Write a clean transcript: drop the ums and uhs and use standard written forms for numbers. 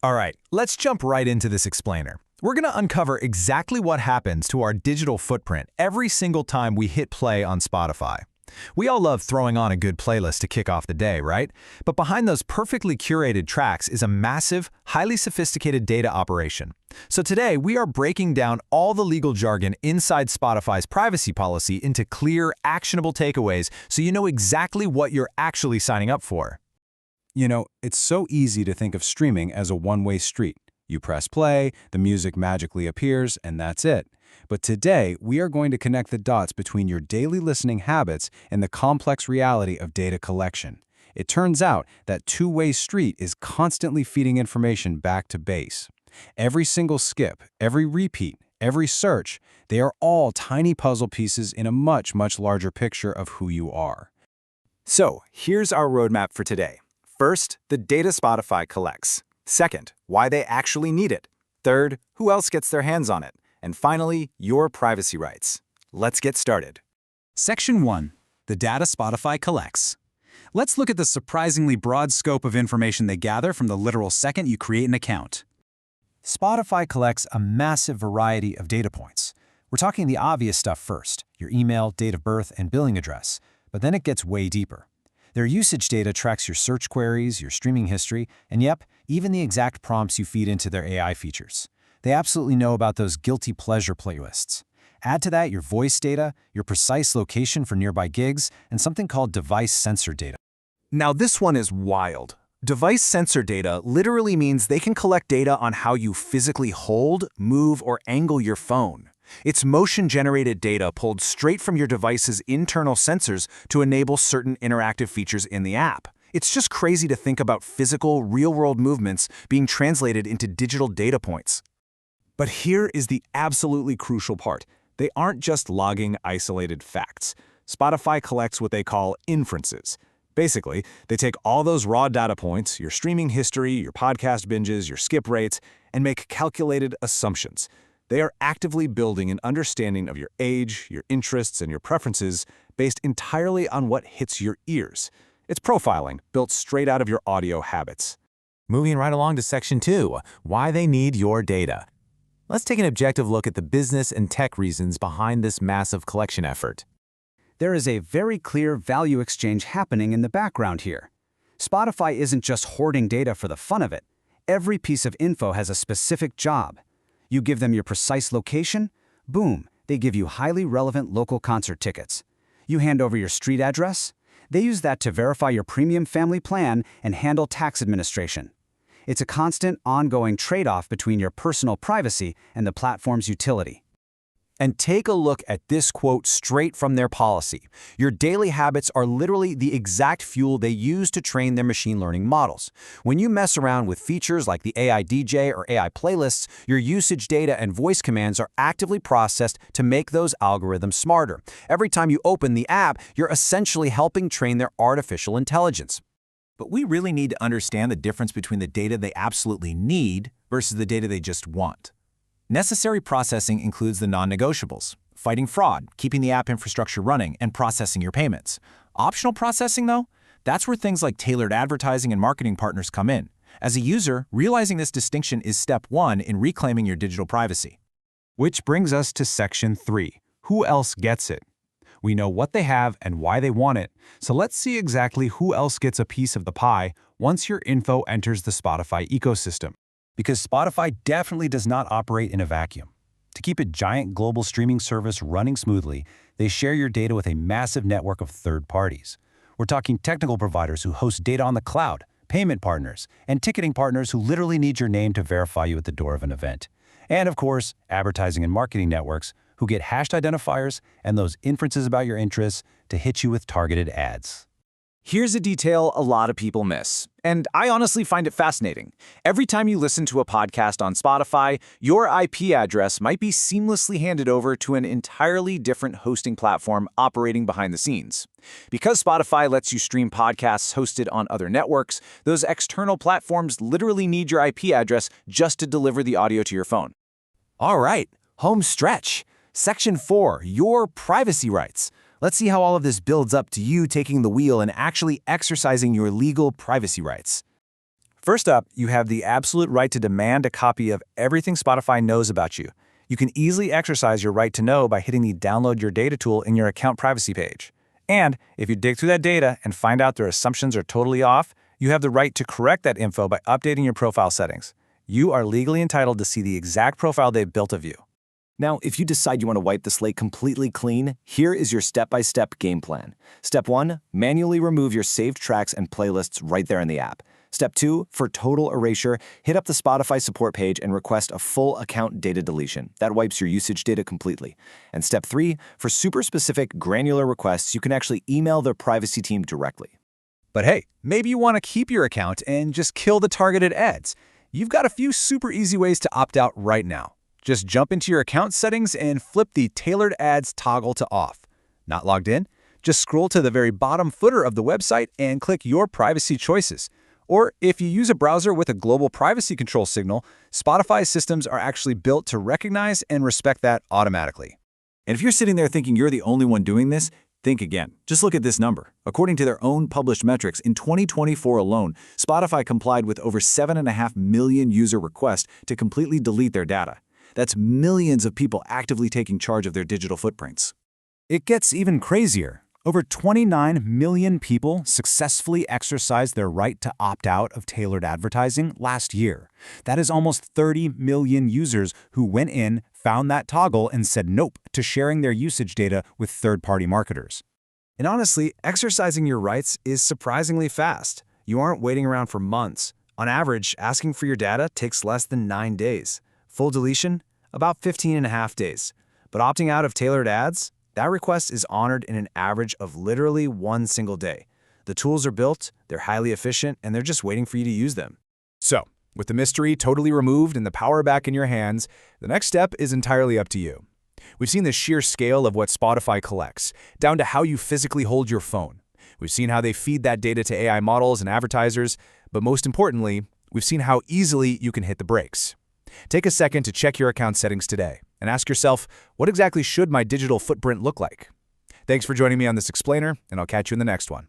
All right, let's jump right into this explainer. We're going to uncover exactly what happens to our digital footprint every single time we hit play on Spotify. We all love throwing on a good playlist to kick off the day, right? But behind those perfectly curated tracks is a massive, highly sophisticated data operation. So today, we are breaking down all the legal jargon inside Spotify's privacy policy into clear, actionable takeaways so you know exactly what you're actually signing up for. You know, it's so easy to think of streaming as a one-way street. You press play, the music magically appears, and that's it. But today, we are going to connect the dots between your daily listening habits and the complex reality of data collection. It turns out that two-way street is constantly feeding information back to base. Every single skip, every repeat, every search, they are all tiny puzzle pieces in a much, much larger picture of who you are. So, here's our roadmap for today. First, the data Spotify collects. Second, why they actually need it. Third, who else gets their hands on it. And finally, your privacy rights. Let's get started. Section 1. The data Spotify collects. Let's look at the surprisingly broad scope of information they gather from the literal second you create an account. Spotify collects a massive variety of data points. We're talking the obvious stuff first, your email, date of birth, and billing address, but then it gets way deeper. Their usage data tracks your search queries, your streaming history, and yep, even the exact prompts you feed into their AI features. They absolutely know about those guilty pleasure playlists. Add to that your voice data, your precise location for nearby gigs, and something called device sensor data. Now this one is wild. Device sensor data literally means they can collect data on how you physically hold, move, or angle your phone. It's motion-generated data pulled straight from your device's internal sensors to enable certain interactive features in the app. It's just crazy to think about physical, real-world movements being translated into digital data points. But here is the absolutely crucial part. They aren't just logging isolated facts. Spotify collects what they call inferences. Basically, they take all those raw data points, your streaming history, your podcast binges, your skip rates, and make calculated assumptions. They are actively building an understanding of your age, your interests, and your preferences based entirely on what hits your ears. It's profiling, built straight out of your audio habits. Moving right along to Section 2, why they need your data. Let's take an objective look at the business and tech reasons behind this massive collection effort. There is a very clear value exchange happening in the background here. Spotify isn't just hoarding data for the fun of it. Every piece of info has a specific job. You give them your precise location, boom, they give you highly relevant local concert tickets. You hand over your street address, they use that to verify your premium family plan and handle tax administration. It's a constant, ongoing trade-off between your personal privacy and the platform's utility. And take a look at this quote straight from their policy. Your daily habits are literally the exact fuel they use to train their machine learning models. When you mess around with features like the AI DJ or AI playlists, your usage data and voice commands are actively processed to make those algorithms smarter. Every time you open the app, you're essentially helping train their artificial intelligence. But we really need to understand the difference between the data they absolutely need versus the data they just want. Necessary processing includes the non-negotiables: fighting fraud, keeping the app infrastructure running, and processing your payments. Optional processing, though, that's where things like tailored advertising and marketing partners come in. As a user, realizing this distinction is step 1 in reclaiming your digital privacy. Which brings us to Section 3. Who else gets it? We know what they have and why they want it, so let's see exactly who else gets a piece of the pie once your info enters the Spotify ecosystem. Because Spotify definitely does not operate in a vacuum. To keep a giant global streaming service running smoothly, they share your data with a massive network of third parties. We're talking technical providers who host data on the cloud, payment partners, and ticketing partners who literally need your name to verify you at the door of an event. And of course, advertising and marketing networks who get hashed identifiers and those inferences about your interests to hit you with targeted ads. Here's a detail a lot of people miss, and I honestly find it fascinating. Every time you listen to a podcast on Spotify, your IP address might be seamlessly handed over to an entirely different hosting platform operating behind the scenes. Because Spotify lets you stream podcasts hosted on other networks, those external platforms literally need your IP address just to deliver the audio to your phone. All right, home stretch. Section 4, your privacy rights. Let's see how all of this builds up to you taking the wheel and actually exercising your legal privacy rights. First up, you have the absolute right to demand a copy of everything Spotify knows about you. You can easily exercise your right to know by hitting the Download Your Data tool in your account privacy page. And if you dig through that data and find out their assumptions are totally off, you have the right to correct that info by updating your profile settings. You are legally entitled to see the exact profile they've built of you. Now, if you decide you want to wipe the slate completely clean, here is your step-by-step game plan. Step 1, manually remove your saved tracks and playlists right there in the app. Step 2, for total erasure, hit up the Spotify support page and request a full account data deletion. That wipes your usage data completely. And Step 3, for super specific granular requests, you can actually email their privacy team directly. But hey, maybe you want to keep your account and just kill the targeted ads. You've got a few super easy ways to opt out right now. Just jump into your account settings and flip the Tailored Ads toggle to off. Not logged in? Just scroll to the very bottom footer of the website and click your privacy choices. Or if you use a browser with a global privacy control signal, Spotify's systems are actually built to recognize and respect that automatically. And if you're sitting there thinking you're the only one doing this, think again. Just look at this number. According to their own published metrics, in 2024 alone, Spotify complied with over 7.5 million user requests to completely delete their data. That's millions of people actively taking charge of their digital footprints. It gets even crazier. Over 29 million people successfully exercised their right to opt out of tailored advertising last year. That is almost 30 million users who went in, found that toggle, and said nope to sharing their usage data with third-party marketers. And honestly, exercising your rights is surprisingly fast. You aren't waiting around for months. On average, asking for your data takes less than 9 days. Full deletion? About 15.5 days. But opting out of tailored ads? That request is honored in an average of literally 1 single day. The tools are built, they're highly efficient, and they're just waiting for you to use them. So, with the mystery totally removed and the power back in your hands, the next step is entirely up to you. We've seen the sheer scale of what Spotify collects, down to how you physically hold your phone. We've seen how they feed that data to AI models and advertisers, but most importantly, we've seen how easily you can hit the brakes. Take a second to check your account settings today and ask yourself, what exactly should my digital footprint look like? Thanks for joining me on this explainer, and I'll catch you in the next one.